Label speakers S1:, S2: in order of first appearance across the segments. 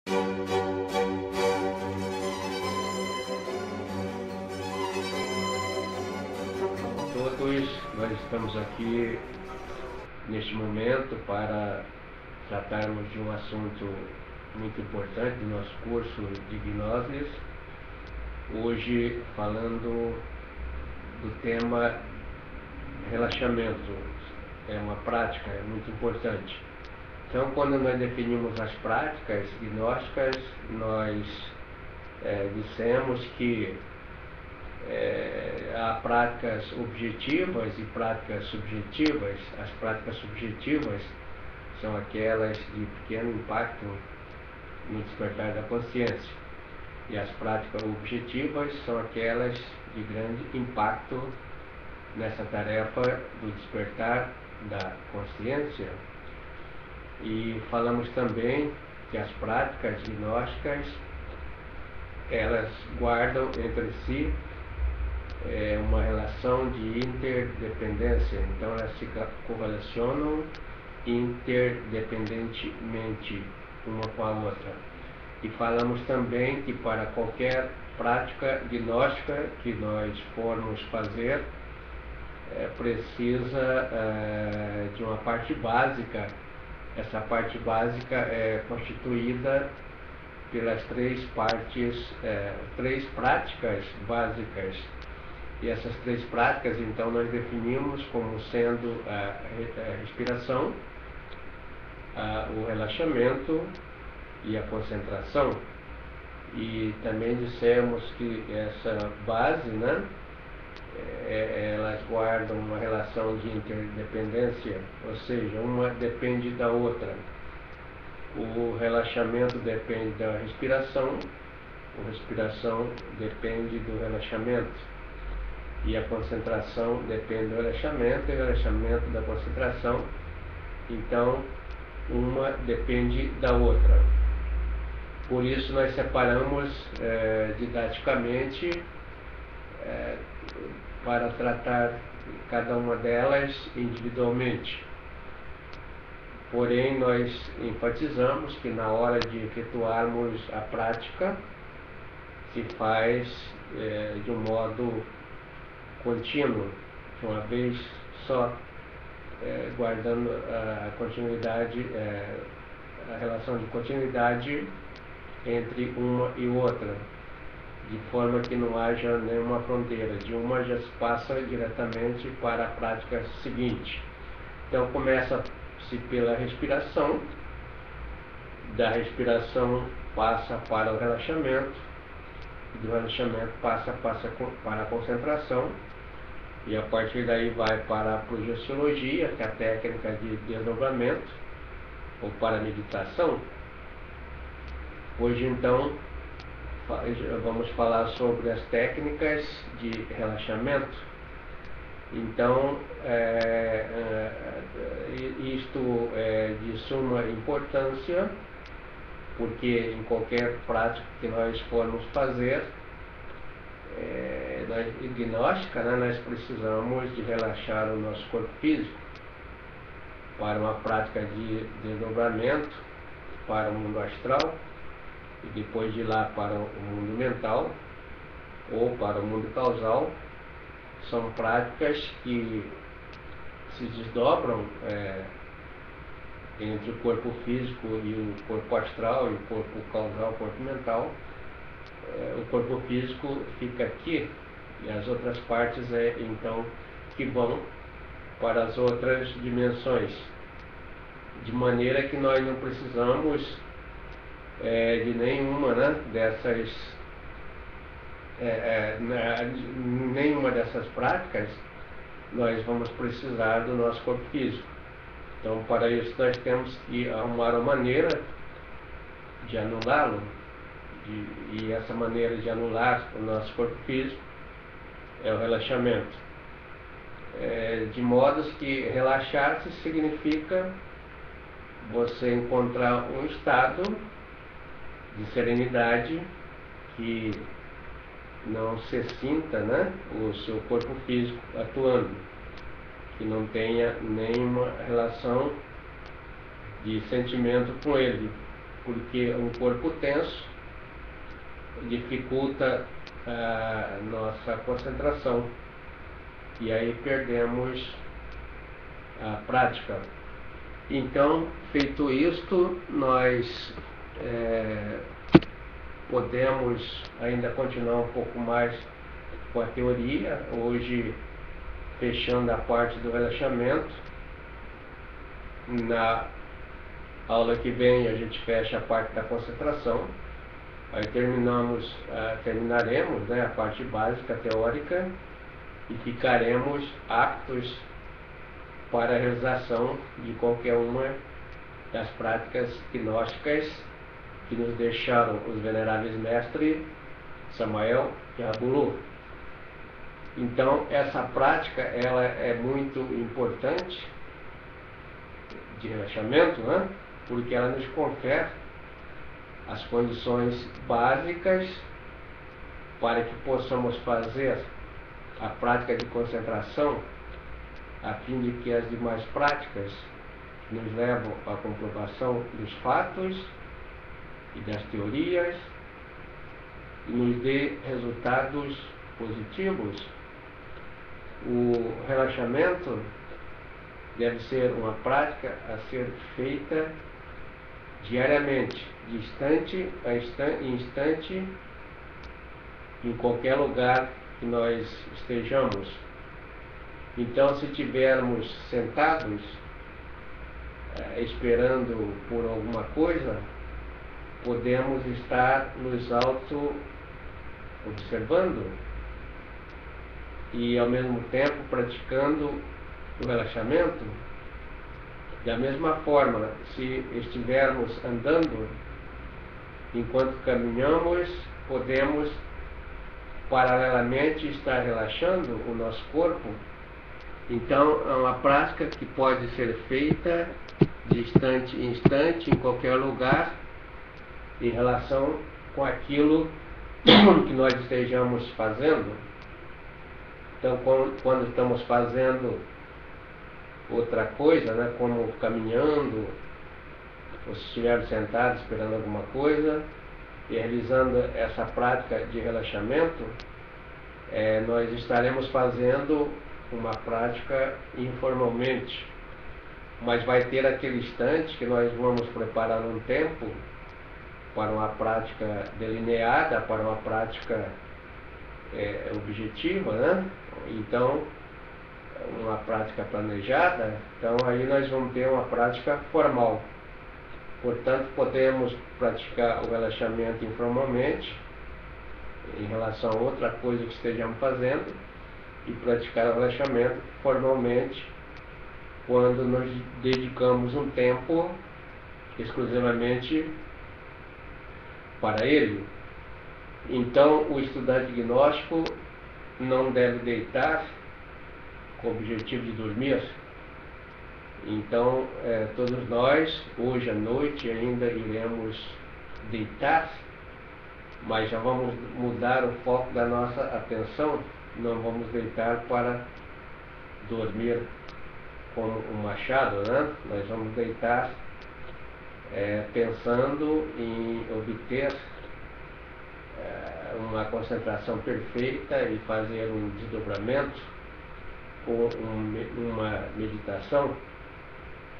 S1: Todos, nós estamos aqui neste momento para tratarmos de um assunto muito importante do nosso curso de Gnoses, hoje falando do tema relaxamento. É uma prática, é muito importante. Então, quando nós definimos as práticas gnósticas, nós dissemos que há práticas objetivas e práticas subjetivas. As práticas subjetivas são aquelas de pequeno impacto no despertar da consciência, e as práticas objetivas são aquelas de grande impacto nessa tarefa do despertar da consciência. E falamos também que as práticas gnósticas, elas guardam entre si uma relação de interdependência. Então elas se correlacionam interdependentemente uma com a outra. E falamos também que para qualquer prática gnóstica que nós formos fazer, precisa de uma parte básica. Essa parte básica é constituída pelas três práticas básicas. E essas três práticas, então, nós definimos como sendo a respiração, o relaxamento e a concentração. E também dissemos que essa base, elas guardam uma relação de interdependência, ou seja, uma depende da outra. O relaxamento depende da respiração, a respiração depende do relaxamento, e a concentração depende do relaxamento, e o relaxamento da concentração. Então, uma depende da outra. Por isso nós separamos didaticamente para tratar cada uma delas individualmente. Porém, nós enfatizamos que na hora de efetuarmos a prática, se faz de um modo contínuo, de uma vez só, guardando a continuidade, a relação de continuidade entre uma e outra, de forma que não haja nenhuma fronteira. De uma já se passa diretamente para a prática seguinte. Então começa-se pela respiração, da respiração passa para o relaxamento, do relaxamento passa para a concentração, e a partir daí vai para a projeciologia, que é a técnica de desdobramento, ou para a meditação. Hoje, então, vamos falar sobre as técnicas de relaxamento. Então, isto é de suma importância, porque em qualquer prática que nós formos fazer, gnóstica, nós precisamos de relaxar o nosso corpo físico para uma prática de desdobramento para o mundo astral, e depois de lá para o mundo mental ou para o mundo causal. São práticas que se desdobram entre o corpo físico e o corpo astral, e o corpo causal, o corpo mental. O corpo físico fica aqui, e as outras partes então que vão para as outras dimensões, de maneira que nós não precisamos de nenhuma nenhuma dessas práticas nós vamos precisar do nosso corpo físico. Então, para isso nós temos que arrumar uma maneira de anulá-lo, e essa maneira de anular o nosso corpo físico é o relaxamento. De modo que relaxar-se significa você encontrar um estado de serenidade que não se sinta o seu corpo físico atuando, que não tenha nenhuma relação de sentimento com ele. porque um corpo tenso dificulta a nossa concentração e aí perdemos a prática. Então, feito isto, nós podemos ainda continuar um pouco mais com a teoria, hoje fechando a parte do relaxamento. Na aula que vem a gente fecha a parte da concentração, aí terminaremos, né, a parte básica teórica e ficaremos aptos para a realização de qualquer uma das práticas gnósticas que nos deixaram os veneráveis mestres Samael e Rabulu. Então, essa prática ela é muito importante de relaxamento, né? Porque ela nos confere as condições básicas para que possamos fazer a prática de concentração, a fim de que as demais práticas nos levam à comprovação dos fatos e das teorias e nos dê resultados positivos. O relaxamento deve ser uma prática a ser feita diariamente, de instante a instante, em qualquer lugar que nós estejamos. Então, se estivermos sentados esperando por alguma coisa, podemos estar nos auto-observando e, ao mesmo tempo, praticando o relaxamento. Da mesma forma, se estivermos andando, enquanto caminhamos, podemos paralelamente estar relaxando o nosso corpo. Então, é uma prática que pode ser feita de instante em instante, em qualquer lugar, em relação com aquilo que nós estejamos fazendo. Então, quando estamos fazendo outra coisa, né, como caminhando, ou se estivermos sentados esperando alguma coisa, e realizando essa prática de relaxamento, nós estaremos fazendo uma prática informalmente, mas vai ter aquele instante que nós vamos preparar um tempo para uma prática delineada, para uma prática objetiva, né? Então, uma prática planejada, então aí nós vamos ter uma prática formal. Portanto, podemos praticar o relaxamento informalmente, em relação a outra coisa que estejamos fazendo, e praticar o relaxamento formalmente, quando nos dedicamos um tempo exclusivamente para ele. Então, o estudante gnóstico não deve deitar com o objetivo de dormir. Então, todos nós, hoje à noite, ainda iremos deitar, mas já vamos mudar o foco da nossa atenção. Não vamos deitar para dormir como um machado, né? Nós vamos deitar pensando em obter uma concentração perfeita e fazer um desdobramento ou uma meditação.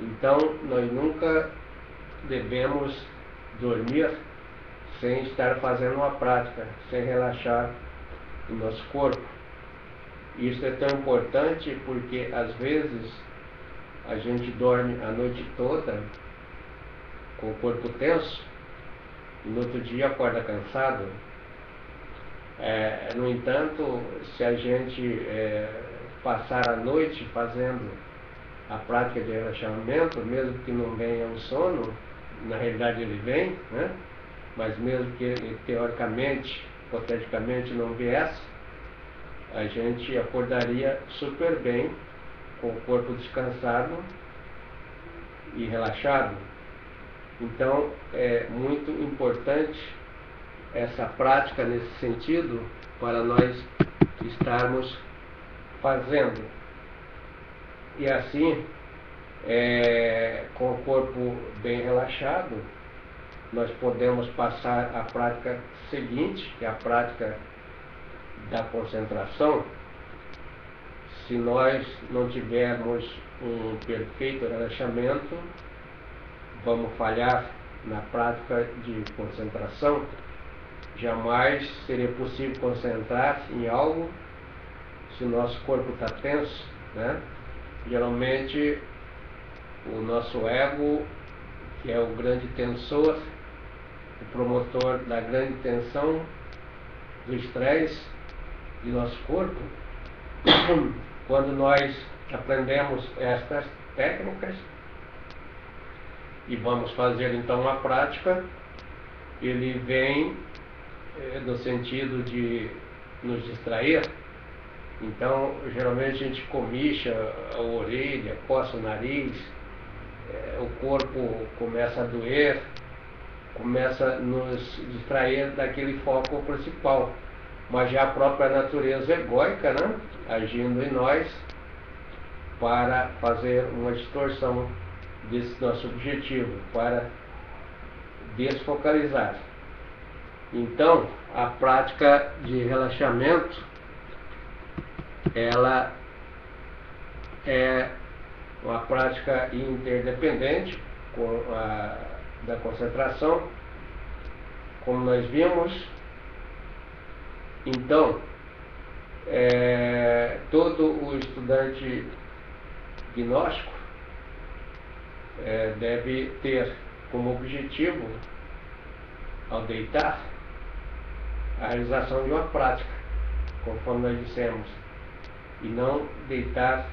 S1: Então, nós nunca devemos dormir sem estar fazendo uma prática, sem relaxar o nosso corpo. Isso é tão importante porque, às vezes, a gente dorme a noite toda com o corpo tenso e no outro dia acorda cansado. No entanto, se a gente passar a noite fazendo a prática de relaxamento, mesmo que não venha o sono, na realidade ele vem, né? Mas mesmo que teoricamente, hipoteticamente não viesse, a gente acordaria super bem, com o corpo descansado e relaxado. Então, é muito importante essa prática nesse sentido para nós estarmos fazendo. E assim, com o corpo bem relaxado, nós podemos passar à prática seguinte, que é a prática da concentração. Se nós não tivermos um perfeito relaxamento, vamos falhar na prática de concentração. Jamais seria possível concentrar-se em algo se o nosso corpo está tenso, né? Geralmente, o nosso ego, que é o grande tensor, o promotor da grande tensão, do estresse de nosso corpo, quando nós aprendemos estas técnicas e vamos fazer então uma prática, ele vem no sentido de nos distrair. Então, geralmente a gente comicha a orelha, coça o nariz, o corpo começa a doer, começa a nos distrair daquele foco principal. Mas já a própria natureza egóica, né, agindo em nós para fazer uma distorção desse nosso objetivo, para desfocalizar. Então, a prática de relaxamento, ela é uma prática interdependente da concentração, como nós vimos. Então, todo o estudante gnóstico deve ter como objetivo, ao deitar, a realização de uma prática, conforme nós dissemos, e não deitar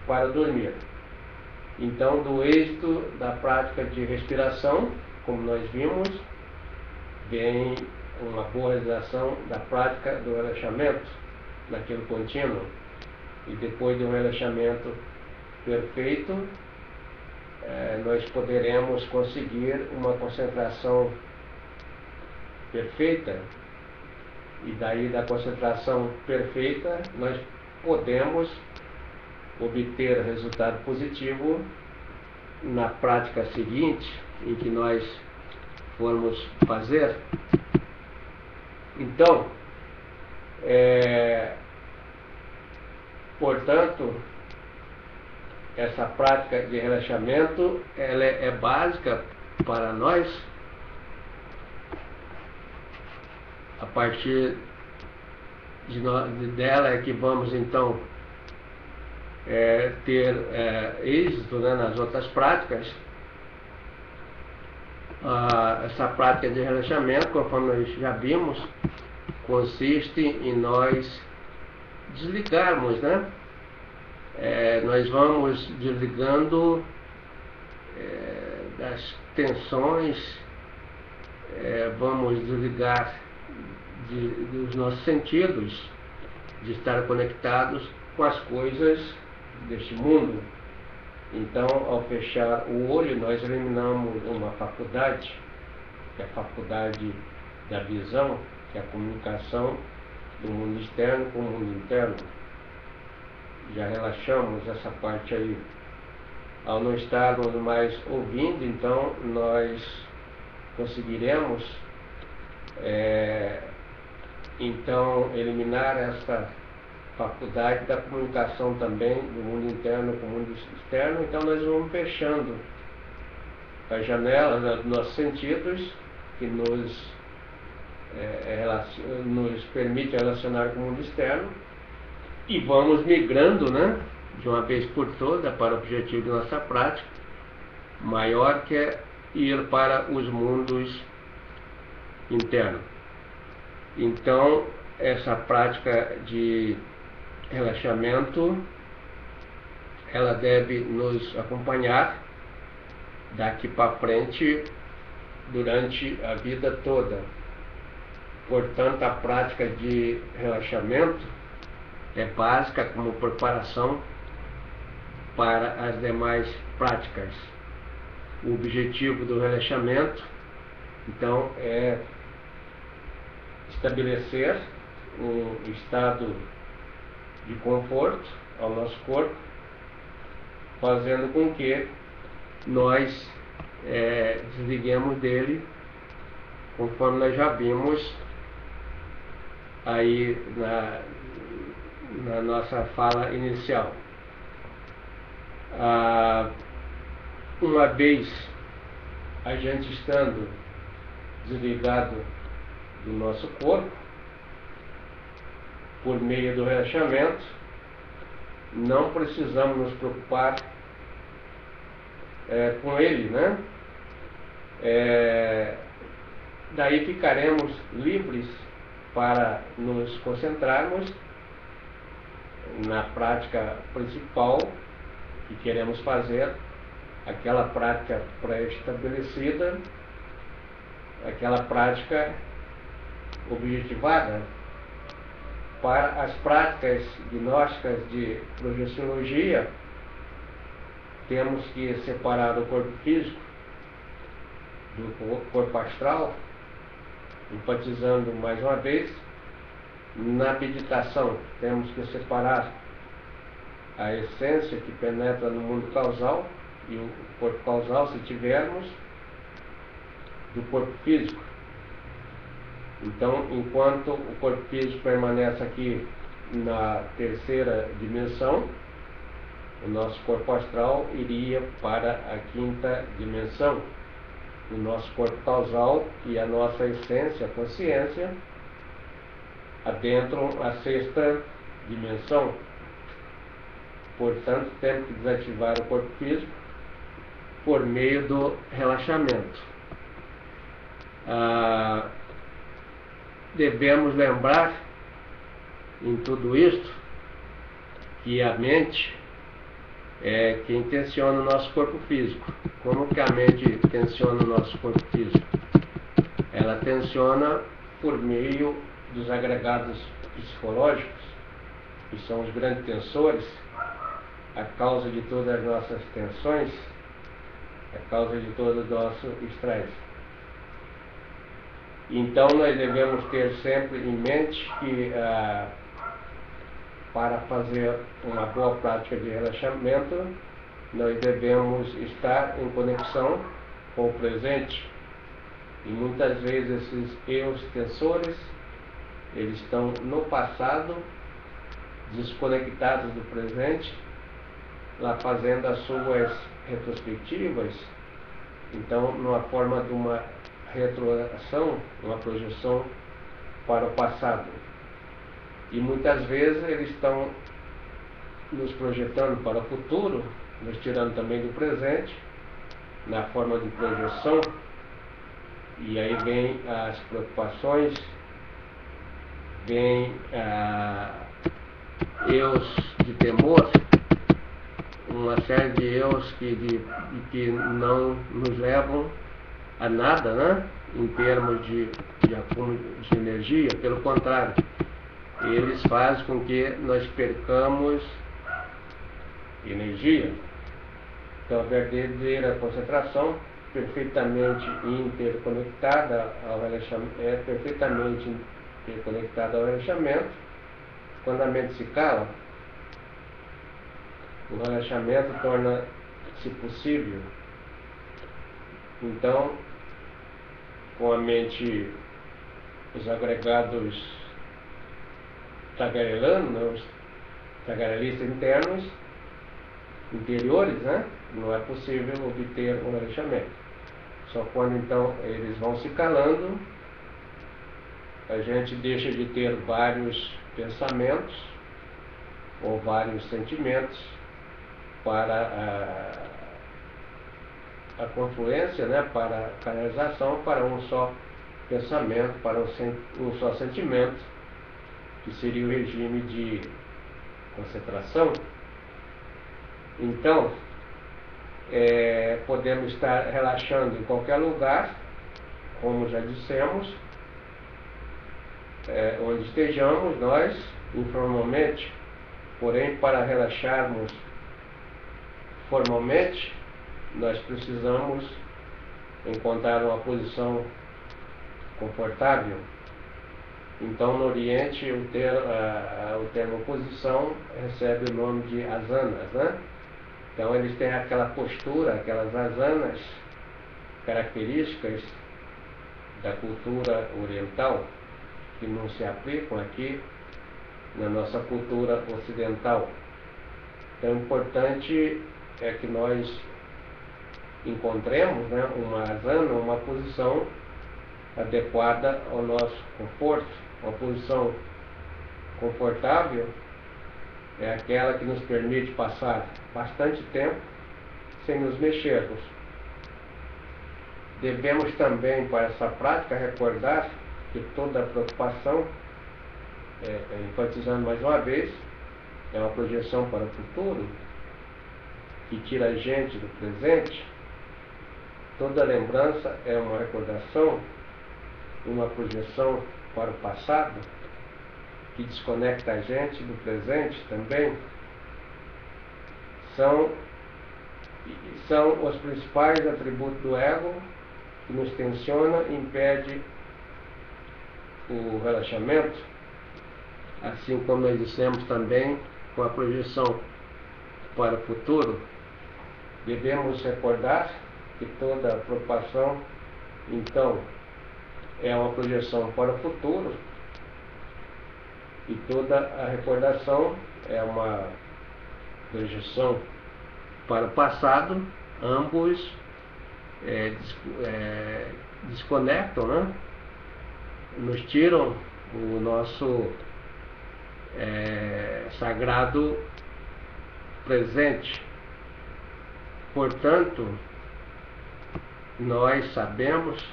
S1: para dormir. Então, do êxito da prática de respiração, como nós vimos, vem uma boa realização da prática do relaxamento, naquele contínuo. E depois de um relaxamento perfeito, nós poderemos conseguir uma concentração perfeita. E daí, da concentração perfeita, nós podemos obter resultado positivo na prática seguinte, em que nós formos fazer. Então, portanto, essa prática de relaxamento, ela é básica para nós. A partir dela é que vamos então ter êxito, né, nas outras práticas. Essa prática de relaxamento, conforme nós já vimos, consiste em nós desligarmos, né? Nós vamos desligando das tensões, vamos desligar dos nossos sentidos, de estar conectados com as coisas deste mundo. Então, ao fechar o olho, nós eliminamos uma faculdade, que é a faculdade da visão, que é a comunicação do mundo externo com o mundo interno. Já relaxamos essa parte aí. Ao não estarmos mais ouvindo, então nós conseguiremos então eliminar essa faculdade da comunicação também do mundo interno com o mundo externo. Então nós vamos fechando as janelas dos nossos sentidos, que nos permite relacionar com o mundo externo, e vamos migrando, né, de uma vez por toda para o objetivo de nossa prática maior, que é ir para os mundos internos. Então, essa prática de relaxamento, ela deve nos acompanhar daqui para frente durante a vida toda. Portanto, a prática de relaxamento é básica como preparação para as demais práticas. O objetivo do relaxamento, então, é estabelecer um estado de conforto ao nosso corpo, fazendo com que nós desliguemos dele, conforme nós já vimos aí na nossa fala inicial. Uma vez a gente estando desligado do nosso corpo, por meio do relaxamento, não precisamos nos preocupar com ele, né? Daí ficaremos livres para nos concentrarmos na prática principal que queremos fazer, aquela prática pré-estabelecida, aquela prática objetivada. Para as práticas gnósticas de projeciologia, temos que separar o corpo físico do corpo astral, enfatizando mais uma vez. Na meditação, temos que separar a essência que penetra no mundo causal e o corpo causal, se tivermos, do corpo físico. Então, enquanto o corpo físico permanece aqui na terceira dimensão, o nosso corpo astral iria para a quinta dimensão. O nosso corpo causal e a nossa essência, a consciência, adentram a sexta dimensão. Portanto, temos que desativar o corpo físico por meio do relaxamento. Devemos lembrar em tudo isto que a mente é quem tensiona o nosso corpo físico. Como que a mente tensiona o nosso corpo físico? Ela tensiona por meio dos agregados psicológicos, que são os grandes tensores, a causa de todas as nossas tensões, a causa de todo o nosso estresse. Então, nós devemos ter sempre em mente que para fazer uma boa prática de relaxamento, nós devemos estar em conexão com o presente. E muitas vezes esses eus tensores, eles estão no passado, desconectados do presente, lá fazendo as suas retrospectivas. Então, numa forma de uma retroação, uma projeção para o passado. E muitas vezes eles estão nos projetando para o futuro, nos tirando também do presente, na forma de projeção. E aí vem as preocupações, vem eus de temor, uma série de eus que não nos levam a nada, né? Em termos de acúmulo de energia. Pelo contrário, eles fazem com que nós percamos energia. Então, a verdadeira concentração, perfeitamente interconectada ao relaxamento, perfeitamente interconectada ao relaxamento. Quando a mente se cala, o relaxamento torna-se possível. Então, com a mente, os agregados tagarelando, né, os tagarelistas interiores, né, não é possível obter um relaxamento. Só quando então eles vão se calando, a gente deixa de ter vários pensamentos ou vários sentimentos para a confluência, né, para a canalização para um só pensamento, para um só sentimento, que seria o regime de concentração. Então, podemos estar relaxando em qualquer lugar, como já dissemos, onde estejamos nós, informalmente. Porém, para relaxarmos formalmente, nós precisamos encontrar uma posição confortável. Então, no Oriente, o termo posição recebe o nome de asanas, né? Então, eles têm aquela postura, aquelas asanas, características da cultura oriental que não se aplicam aqui na nossa cultura ocidental. Então, o importante é que nós encontremos, né, uma asana, uma posição adequada ao nosso conforto. Uma posição confortável é aquela que nos permite passar bastante tempo sem nos mexermos. Devemos também, para essa prática, recordar que toda preocupação, enfatizando mais uma vez, é uma projeção para o futuro, que tira a gente do presente. Toda lembrança é uma recordação, uma projeção para o passado, que desconecta a gente do presente também. São os principais atributos do ego que nos tensiona e impede o relaxamento, assim como nós dissemos também com a projeção para o futuro. Devemos recordar que toda preocupação, então, é uma projeção para o futuro, e toda a recordação é uma projeção para o passado. Ambos desconectam, né? Nos tiram o nosso sagrado presente. Portanto, nós sabemos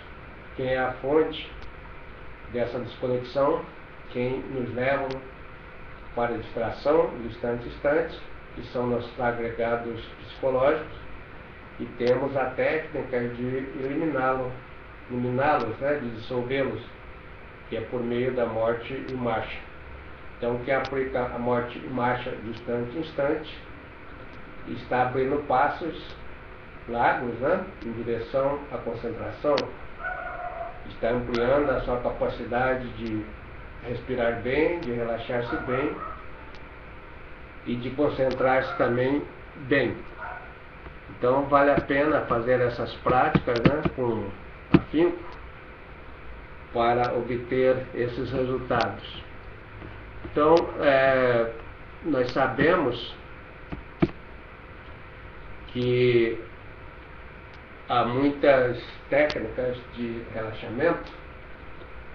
S1: quem é a fonte dessa desconexão, quem nos leva para a distração de instante a instante, que são nossos agregados psicológicos, e temos a técnica de eliminá-los, né, de dissolvê-los, que é por meio da morte em marcha. Então, quem aplica a morte em marcha de instante a instante está abrindo passos largos, né, em direção à concentração, está ampliando a sua capacidade de respirar bem, de relaxar-se bem e de concentrar-se também bem. Então, vale a pena fazer essas práticas, né, com afinco, para obter esses resultados. Então, nós sabemos que há muitas técnicas de relaxamento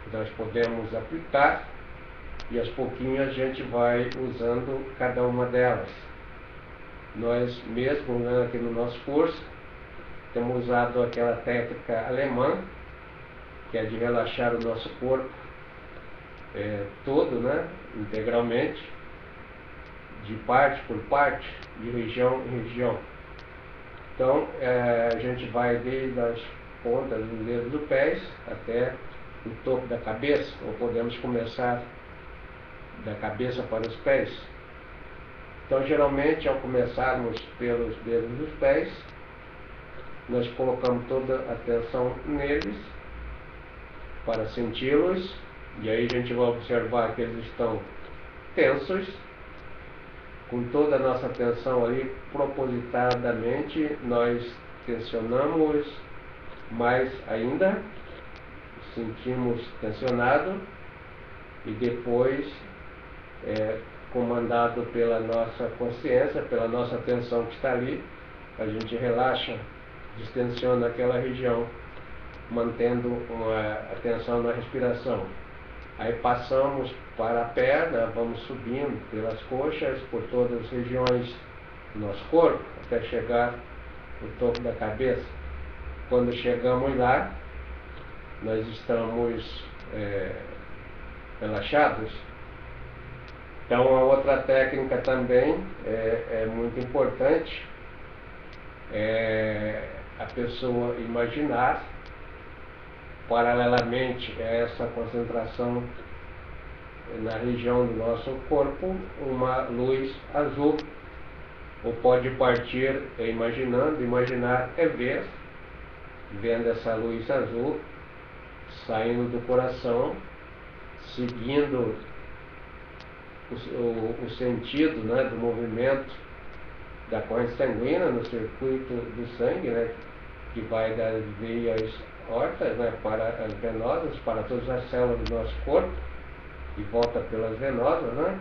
S1: que nós podemos aplicar, e aos pouquinhos a gente vai usando cada uma delas. Nós mesmos, né, aqui no nosso curso, temos usado aquela técnica alemã, que é de relaxar o nosso corpo todo, né, integralmente, de parte por parte, de região em região. Então, a gente vai desde as pontas dos dedos dos pés até o topo da cabeça, ou podemos começar da cabeça para os pés. Então, geralmente, ao começarmos pelos dedos dos pés, nós colocamos toda a atenção neles para senti-los, e aí a gente vai observar que eles estão tensos. Com toda a nossa atenção ali, propositadamente, nós tensionamos mais ainda, sentimos tensionado, e depois, comandado pela nossa consciência, pela nossa atenção que está ali, a gente relaxa, distensiona aquela região, mantendo uma atenção na respiração. Aí passamos para a perna, vamos subindo pelas coxas, por todas as regiões do nosso corpo, até chegar no topo da cabeça. Quando chegamos lá, nós estamos relaxados. Então, a outra técnica também é muito importante, a pessoa imaginar, paralelamente a essa concentração na região do nosso corpo, uma luz azul, ou pode partir imaginando. Imaginar é ver, vendo essa luz azul saindo do coração, seguindo o sentido, né, do movimento da corrente sanguínea no circuito do sangue, né, que vai das veias aórticas, né, para as venosas, para todas as células do nosso corpo, e volta pelas venosas, né,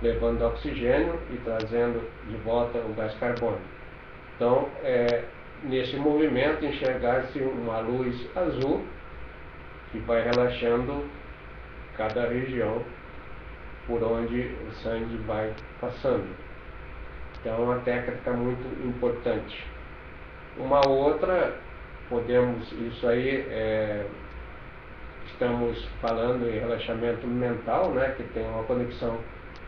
S1: levando oxigênio e trazendo de volta o gás carbônico. Então, nesse movimento, enxergar-se uma luz azul que vai relaxando cada região por onde o sangue vai passando. Então, é uma técnica muito importante. Uma outra, isso aí, estamos falando em relaxamento mental, né, que tem uma conexão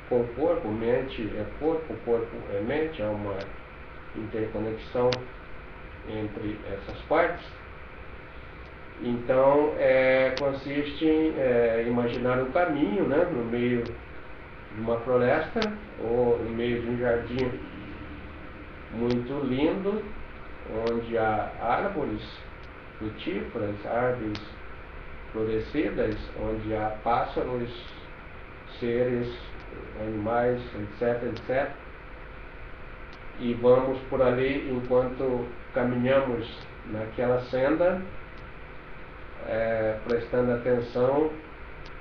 S1: com o corpo, mente é corpo, corpo é mente, é uma interconexão entre essas partes. Então, consiste em imaginar um caminho, né, no meio de uma floresta ou no meio de um jardim muito lindo, onde há árvores frutíferas, árvores florescidas, onde há pássaros, seres, animais, etc, etc. E vamos por ali enquanto caminhamos naquela senda, prestando atenção,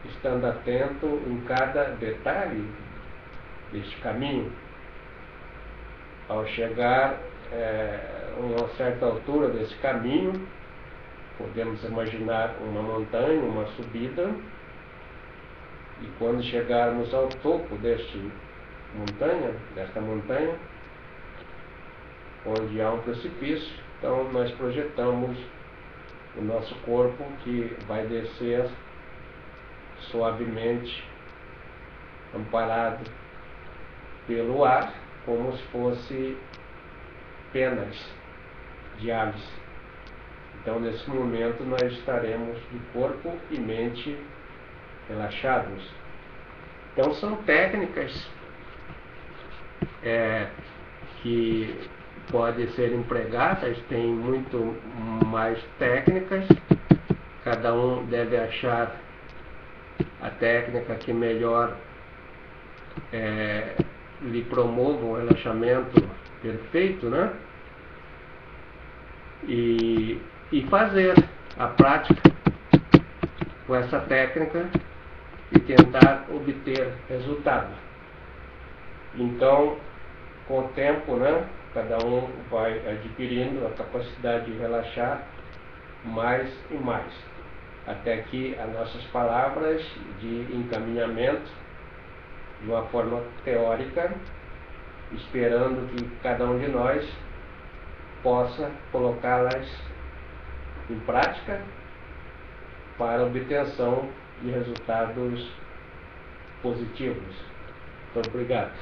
S1: estando atento em cada detalhe deste caminho. Ao chegar a uma certa altura desse caminho, podemos imaginar uma montanha, uma subida, e quando chegarmos ao topo desta montanha, onde há um precipício, então nós projetamos o nosso corpo, que vai descer suavemente, amparado pelo ar, como se fosse penas de aves. Então, nesse momento, nós estaremos de corpo e mente relaxados. Então, são técnicas que podem ser empregadas, tem muito mais técnicas, cada um deve achar a técnica que melhor lhe promova um relaxamento perfeito, né? E fazer a prática com essa técnica e tentar obter resultado. Então, com o tempo, né, cada um vai adquirindo a capacidade de relaxar mais e mais, até que as nossas palavras de encaminhamento, de uma forma teórica, esperando que cada um de nós possa colocá-las em prática para obtenção de resultados positivos. Muito obrigado.